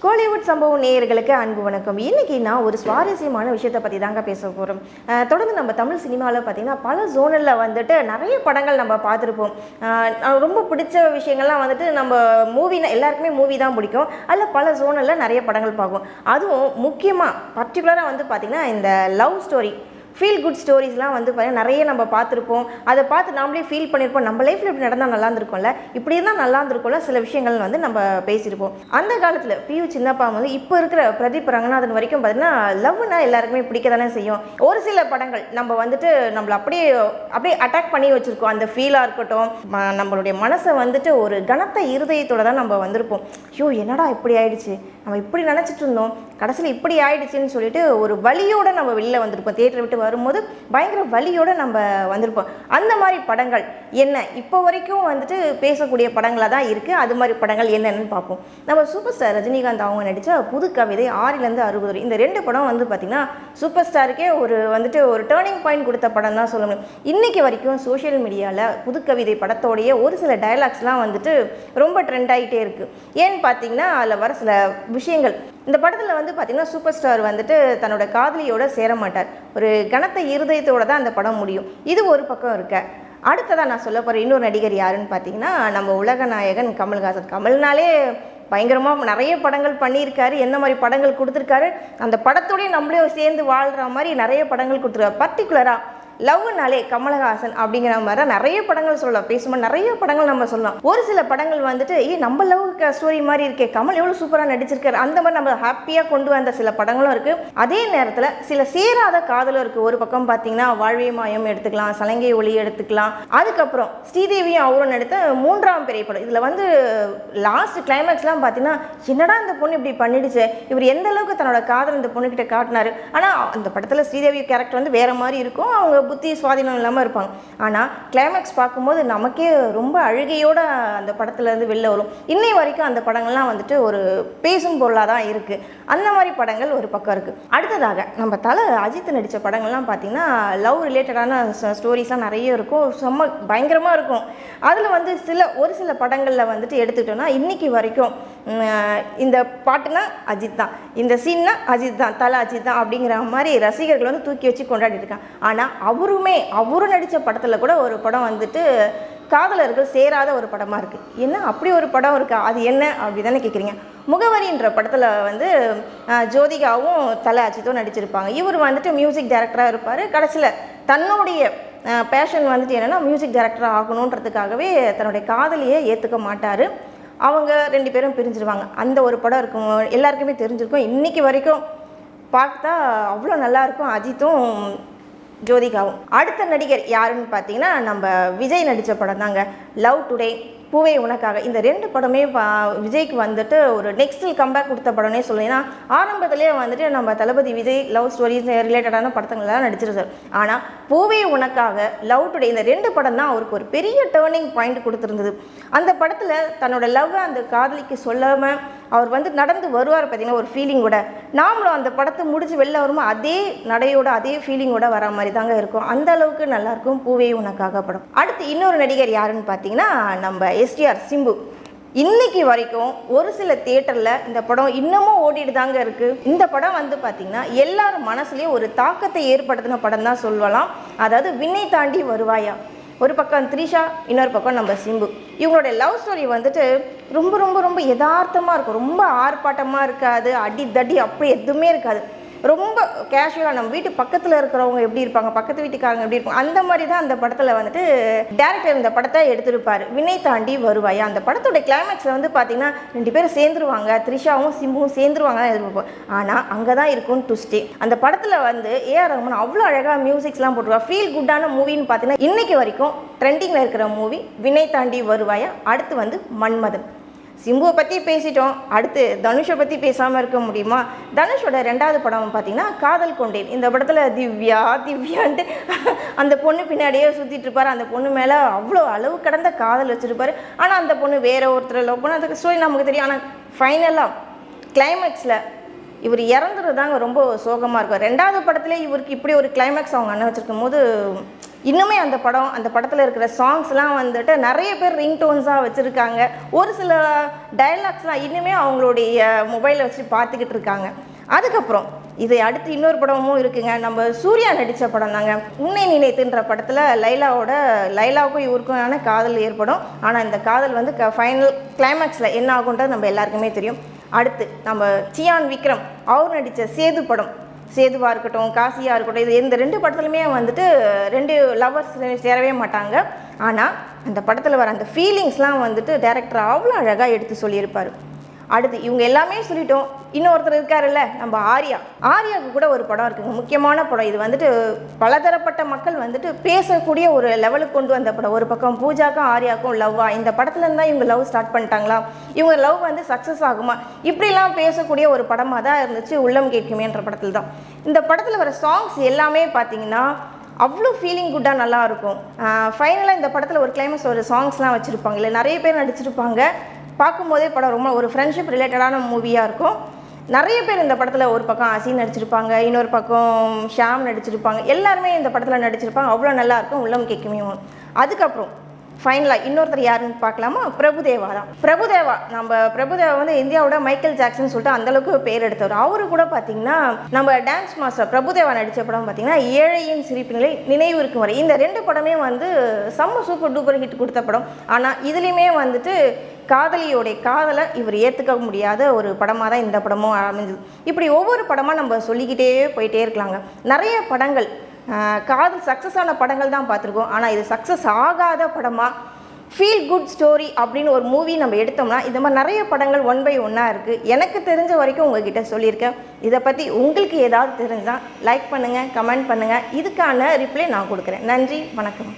கோலிவுட் சம்பவம் நேயர்களுக்கு அன்பு வணக்கம். இன்னைக்கு நான் ஒரு சுவாரஸ்யமான விஷயத்தை பற்றி தாங்க பேச போகிறோம். தொடர்ந்து நம்ம தமிழ் சினிமாவில் பார்த்தீங்கன்னா பல ஜோனலில் வந்துட்டு நிறைய படங்கள் நம்ம பார்த்துருப்போம். ரொம்ப பிடிச்ச விஷயங்கள்லாம் வந்துட்டு நம்ம மூவினா எல்லாருக்குமே மூவி தான் பிடிக்கும். அதில் பல ஜோனலில் நிறைய படங்கள் பார்க்கும். அதுவும் முக்கியமாக பர்டிகுலராக வந்து பார்த்திங்கன்னா இந்த லவ் ஸ்டோரி ஃபீல் குட் ஸ்டோரிஸ்லாம் வந்து பார்த்தீங்கன்னா நிறைய நம்ம பார்த்துருப்போம். அதை பார்த்து நாமளே ஃபீல் பண்ணியிருப்போம். நம்ம லைஃப்பில் இப்படி நடந்தால் நல்லா இருந்திருக்கும்ல, இப்படி இருந்தால் நல்லா இருந்திருக்கும்ல, சில விஷயங்கள் வந்து நம்ம பேசியிருப்போம். அந்த காலத்தில் பியூ சின்னப்பா வந்து இப்போ இருக்கிற பிரதீப் ரங்கநாதன் வரைக்கும் பார்த்தீங்கன்னா லவ்னா எல்லாருக்குமே பிடிக்க தானே செய்யும். ஒரு சில படங்கள் நம்ம வந்துட்டு நம்மளை அப்படியே அட்டாக் பண்ணி வச்சுருக்கோம். அந்த ஃபீலாக இருக்கட்டும், நம்மளுடைய மனசை வந்துட்டு ஒரு கனத்த இருதயத்தோடு தான் நம்ம வந்திருப்போம். ஐயோ என்னடா இப்படி ஆயிடுச்சு, நம்ம இப்படி நினச்சிட்டு இருந்தோம், கடைசியில் இப்படி ஆயிடுச்சுன்னு சொல்லிட்டு ஒரு வலியோடு நம்ம வெளில வந்திருப்போம். தியேட்டரை விட்டு வரும்போது பயங்கர வலியோடு நம்ம வந்திருப்போம். அந்த மாதிரி படங்கள் என்ன இப்போ வரைக்கும் வந்துட்டு பேசக்கூடிய படங்களாக தான் இருக்குது. அது மாதிரி படங்கள் என்னென்னு பார்ப்போம். நம்ம சூப்பர் ஸ்டார் ரஜினிகாந்த் அவங்க நடித்த புது கவிதை 6லேருந்து 60 இந்த 2 படம் வந்து பார்த்திங்கன்னா சூப்பர் ஸ்டாருக்கே ஒரு டேர்னிங் பாயிண்ட் கொடுத்த படம் தான் சொல்ல முடியும். இன்றைக்கி வரைக்கும் சோஷியல் மீடியாவில் புது கவிதை படத்தோடைய ஒரு சில டைலாக்ஸ்லாம் வந்துட்டு ரொம்ப ட்ரெண்ட் ஆகிட்டே இருக்குது. ஏன்னு பார்த்தீங்கன்னா அதில் வர சில விஷயங்கள், இந்த படத்தில் வந்து பார்த்திங்கன்னா சூப்பர் ஸ்டார் வந்துட்டு தன்னோட காதலியோட சேர மாட்டார். ஒரு கனத்த இருதயத்தோடு தான் அந்த படம் முடியும். இது ஒரு பக்கம் இருக்க. அடுத்ததான் நான் சொல்ல போகிற இன்னொரு நடிகர் யாருன்னு பார்த்தீங்கன்னா நம்ம உலக நாயகன் கமல்ஹாசன். கமல்னாலே பயங்கரமாக நிறைய படங்கள் பண்ணியிருக்காரு. என்ன மாதிரி படங்கள் கொடுத்துருக்காரு, அந்த படத்தோடய நம்மளே சேர்ந்து வாழ்கிற மாதிரி நிறைய படங்கள் கொடுத்துருக்காரு. பர்டிகுலராக லவ்னாலே கமலஹாசன் அப்படிங்கிற மாதிரி நிறைய படங்கள் சொல்லலாம். பேசும்போது நிறைய படங்கள் நம்ம சொல்லலாம். ஒரு சில படங்கள் வந்துட்டு நம்ம லவ் ஸ்டோரி மாதிரி இருக்கே, கமல் எவ்வளோ சூப்பராக நடிச்சிருக்காரு, அந்த மாதிரி நம்ம ஹாப்பியாக கொண்டு வந்த சில படங்களும் இருக்குது. அதே நேரத்தில் சில சேராத காதலும் இருக்குது. ஒரு பக்கம் பார்த்தீங்கன்னா வாழ்வே மாயம் எடுத்துக்கலாம், சலங்கை ஒளி எடுத்துக்கலாம். அதுக்கப்புறம் ஸ்ரீதேவியும் அவரும் நடித்த 3ஆம் பிறை படம். இதில் வந்து லாஸ்ட் கிளைமேக்ஸ்லாம் பார்த்தீங்கன்னா என்னடா இந்த பொண்ணு இப்படி பண்ணிடுச்சு, இவர் எந்த அளவுக்கு தன்னோட காதல் இந்த பொண்ணுக்கிட்ட காட்டினாரு. ஆனால் அந்த படத்தில் ஸ்ரீதேவி கேரக்டர் வந்து வேறு மாதிரி இருக்கும். அவங்க புத்தி சுவாதீனம் இல்லாமல் இருப்பாங்க. ஆனால் கிளைமேக்ஸ் பார்க்கும்போது நமக்கே ரொம்ப அழுகையோடு அந்த படத்துலேருந்து வெளில வரும். இன்னை வரைக்கும் அந்த படங்கள்லாம் வந்துட்டு ஒரு பேசும் பொருளாக தான் இருக்குது. அந்த மாதிரி படங்கள் ஒரு பக்கம் இருக்குது. அடுத்ததாக நம்ம தலை அஜித் நடித்த படங்கள்லாம் பார்த்திங்கன்னா லவ் ரிலேட்டடான ஸ்டோரிஸ்லாம் நிறைய இருக்கும். செம்ம பயங்கரமாக இருக்கும். அதில் வந்து ஒரு சில படங்களில் வந்துட்டு எடுத்துக்கிட்டோன்னா இன்றைக்கி வரைக்கும் இந்த பாட்டுனா அஜித் தான், இந்த சீன்னா அஜித் தான், தலை அஜித் தான் அப்படிங்கிற மாதிரி ரசிகர்கள் வந்து தூக்கி வச்சு கொண்டாடிட்டு இருக்காங்க. ஆனால் அவரும் நடித்த படத்தில் கூட ஒரு படம் வந்துட்டு காதலர்கள் சேராத ஒரு படமாக இருக்குது. என்ன அப்படி ஒரு படம் இருக்கா, அது என்ன அப்படி தானே கேட்குறீங்க. முகவரின்ற படத்தில் வந்து ஜோதிகாவும் தலை அஜித்தும் நடிச்சிருப்பாங்க. இவர் வந்துட்டு மியூசிக் டைரக்டராக இருப்பார். கடைசியில் தன்னுடைய பேஷன் வந்துட்டு என்னென்னா மியூசிக் டைரக்டராக ஆகணுன்றதுக்காகவே தன்னுடைய காதலியை ஏற்றுக்க மாட்டார். அவங்க 2 பேரும் பிரிஞ்சிருவாங்க. அந்த ஒரு படம் இருக்கும், எல்லாருக்குமே தெரிஞ்சிருக்கும். இன்றைக்கி வரைக்கும் பார்த்தா அவ்வளோ நல்லாயிருக்கும் அஜித்தும் ஜோதிகாவும். அடுத்த நடிகர் யாருன்னு பார்த்தீங்கன்னா நம்ம விஜய் நடித்த படம் தாங்க லவ் டுடே, பூவே உனக்காக. இந்த 2 படமே விஜய்க்கு வந்துட்டு ஒரு நெக்ஸ்ட் கம்பேக் கொடுத்த படம்னே சொல்லுன்னா, ஆரம்பத்திலே வந்துட்டு நம்ம தளபதி விஜய் லவ் ஸ்டோரிஸ் ரிலேட்டடான படங்கள்லாம் நடிச்சிருக்காரு. ஆனால் பூவே உனக்காக, லவ் டுடே இந்த 2 படம் தான் அவருக்கு ஒரு பெரிய டேர்னிங் பாயிண்ட் கொடுத்துருந்தது. அந்த படத்தில் தன்னோட லவ்வை அந்த காதலிக்கு சொல்லாமல் அவர் வந்து நடந்து வருவார் பார்த்தீங்கன்னா ஒரு ஃபீலிங்கோட. நாமளும் அந்த படத்தை முடிச்சு வெளில வரும்போது அதே நடையோட அதே ஃபீலிங்கோட வர மாதிரி தாங்க இருக்கும். அந்த அளவுக்கு நல்லாயிருக்கும் பூவே உனக்காக படம். அடுத்து இன்னொரு நடிகர் யாருன்னு பார்த்தீங்கன்னா நம்ம எஸ்டிஆர் சிம்பு. இன்னைக்கு வரைக்கும் ஒரு சில தியேட்டரில் இந்த படம் இன்னமும் ஓடிட்டு தாங்க இருக்குது. இந்த படம் வந்து பார்த்திங்கன்னா எல்லாரும் மனசுலேயும் ஒரு தாக்கத்தை ஏற்படுத்தின படம் தான் சொல்லலாம். அதாவது விண்ணை தாண்டி வருவாயா. ஒரு பக்கம் த்ரிஷா, இன்னொரு பக்கம் நம்ம சிம்பு. இவங்களுடைய லவ் ஸ்டோரி வந்துட்டு ரொம்ப ரொம்ப ரொம்ப யதார்த்தமாக இருக்கும். ரொம்ப ஆர்ப்பாட்டமாக இருக்காது, அடி தடி அப்படி எதுவுமே இருக்காது. ரொம்ப கேஷுவலாக நம்ம வீட்டு பக்கத்தில் இருக்கிறவங்க எப்படி இருப்பாங்க, பக்கத்து வீட்டுக்காரங்க எப்படி இருப்பாங்க, அந்த மாதிரி தான் அந்த படத்தில் வந்துட்டு டேரக்டர் இந்த படத்தை எடுத்திருப்பார். விண்ணை தாண்டி வருவாயா. அந்த படத்தோட கிளைமேக்ஸில் வந்து பார்த்திங்கன்னா 2 பேரும் சேர்ந்துருவாங்க, த்ரிஷாவும் சிம்புவும் சேர்ந்துருவாங்க தான் எதிர்பார்ப்போம். ஆனால் அங்கே தான் இருக்கும் ட்விஸ்டே. அந்த படத்தில் வந்து ஏஆர் ரஹ்மான் அவ்வளோ அழகாக மியூசிக்ஸ்லாம் போட்டுருவா. ஃபீல் குட்டான மூவின்னு பார்த்தீங்கன்னா இன்றைக்கி வரைக்கும் ட்ரெண்டிங்கில் இருக்கிற மூவி விண்ணை தாண்டி வருவாயா. அடுத்து வந்து மன்மதன். சிம்புவை பற்றி பேசிட்டோம், அடுத்து தனுஷை பற்றி பேசாமல் இருக்க முடியுமா. தனுஷோட 2வது படம் பார்த்திங்கன்னா காதல் கொண்டேன். இந்த படத்தில் திவ்யான்ட்டு அந்த பொண்ணு பின்னாடியே சுற்றிட்டு இருப்பார். அந்த பொண்ணு மேலே அவ்வளோ அளவு கடந்த காதல் வச்சுருப்பார். ஆனால் அந்த பொண்ணு வேறு ஒருத்தர் லவ் பண்ண அந்த ஸ்டோரி நமக்கு தெரியும். ஆனால் ஃபைனலாக கிளைமேக்ஸில் இவர் இறந்துறது தாங்க ரொம்ப சோகமாக இருக்கும். 2வது படத்துலேயே இவருக்கு இப்படி ஒரு கிளைமேக்ஸ் அவங்க அண்ணன் வச்சுருக்கும் போது இன்னுமே அந்த படத்தில் இருக்கிற சாங்ஸ்லாம் வந்துட்டு நிறைய பேர் ரிங்டோன்ஸாக வச்சுருக்காங்க. ஒரு சில டயலாக்ஸ்லாம் இன்னுமே அவங்களுடைய மொபைலை வச்சு பார்த்துக்கிட்டு இருக்காங்க. அதுக்கப்புறம் இதை அடுத்து இன்னொரு படமும் இருக்குங்க. நம்ம சூர்யா நடித்த படம் தாங்க. உன்னை நினைத்துன்ற படத்தில் லைலாவுக்கும் இவருக்குமான காதல் ஏற்படும். ஆனால் இந்த காதல் வந்து ஃபைனல் கிளைமேக்ஸில் என்ன ஆகுன்றது நம்ம எல்லாருக்குமே தெரியும். அடுத்து நம்ம சியான் விக்ரம் அவர் நடித்த சேது படம், சேதுவாக இருக்கட்டும் காசியாக இருக்கட்டும், இது இந்த 2 படத்துலையுமே வந்துட்டு 2 லவ்வர்ஸ் சேரவே மாட்டாங்க. ஆனால் அந்த படத்தில் வர அந்த ஃபீலிங்ஸ்லாம் வந்துட்டு டைரக்டர் அவ்வளோ அழகாக எடுத்து சொல்லியிருப்பார். அடுத்து இவங்க எல்லாமே சொல்லிட்டோம். இன்னொருத்தர் இருக்காருல்ல நம்ம ஆர்யாவுக்கு கூட ஒரு படம் இருக்குங்க, முக்கியமான படம். இது வந்துட்டு பலதரப்பட்ட மக்கள் வந்துட்டு பேசக்கூடிய ஒரு லெவலுக்கு கொண்டு வந்த படம். ஒரு பக்கம் பூஜாக்கும் ஆர்யாவுக்கும் லவ்வா, இந்த படத்துலேருந்து தான் இவங்க லவ் ஸ்டார்ட் பண்ணிட்டாங்களா, இவங்க லவ் வந்து சக்ஸஸ் ஆகுமா, இப்படிலாம் பேசக்கூடிய ஒரு படமாக தான் இருந்துச்சு உள்ளம் கேட்குமேன்ற படத்தில் தான். இந்த படத்தில் வர சாங்ஸ் எல்லாமே பார்த்தீங்கன்னா அவ்வளோ ஃபீலிங் குட்டாக நல்லாயிருக்கும். ஃபைனலாக இந்த படத்தில் ஒரு கிளைமேக்ஸ் ஒரு சாங்ஸ்லாம் வச்சுருப்பாங்க, இல்லை நிறைய பேர் நடிச்சிருப்பாங்க. பார்க்கும்போதே படம் ரொம்ப ஒரு ஃப்ரெண்ட்ஷிப் ரிலேட்டடான மூவியாக இருக்கும். நிறைய பேர் இந்த படத்தில் ஒரு பக்கம் அசீன் நடிச்சிருப்பாங்க, இன்னொரு பக்கம் ஷாம் நடிச்சிருப்பாங்க. எல்லாருமே இந்த படத்தில் நடிச்சிருப்பாங்க. அவ்வளோ நல்லாயிருக்கும் உள்ளம் கேட்குமே. அதுக்கப்புறம் ஃபைனலாக இன்னொருத்தர் யாருன்னு பார்க்கலாமா? பிரபுதேவா தான். பிரபுதேவா வந்து இந்தியாவோட மைக்கேல் ஜாக்சன் சொல்லிட்டு அந்தளவுக்கு பேர் எடுத்தவர். அவரு கூட பார்த்தீங்கன்னா நம்ம டான்ஸ் மாஸ்டர் பிரபுதேவா நடித்த படம் பார்த்தீங்கன்னா ஏழையின் சிரிப்பு நிலை, நினைவு இருக்கும் வரை, இந்த 2 படமே வந்து செம்ம சூப்பர் டூப்பர் ஹிட் கொடுத்த படம். ஆனால் இதுலேயுமே வந்துட்டு காதலியோடைய காதலை இவர் ஏற்றுக்க முடியாத ஒரு படமாக தான் இந்த படமும் அமைஞ்சது. இப்படி ஒவ்வொரு படமாக நம்ம சொல்லிக்கிட்டே போயிட்டே இருக்கலாங்க. நிறைய படங்கள் காதல் சக்ஸஸ் ஆன படங்கள் தான் பார்த்துருக்கோம். ஆனால் இது சக்ஸஸ் ஆகாத படமாக ஃபீல் குட் ஸ்டோரி அப்படின்னு ஒரு மூவி நம்ம எடுத்தோம்னா இந்த மாதிரி நிறைய படங்கள் 1 by 1 இருக்குது. எனக்கு தெரிஞ்ச வரைக்கும் உங்ககிட்ட சொல்லியிருக்கேன். இதை பற்றி உங்களுக்கு ஏதாவது தெரிஞ்சால் லைக் பண்ணுங்கள், கமெண்ட் பண்ணுங்கள். இதுக்கான ரிப்ளை நான் கொடுக்குறேன். நன்றி, வணக்கம்.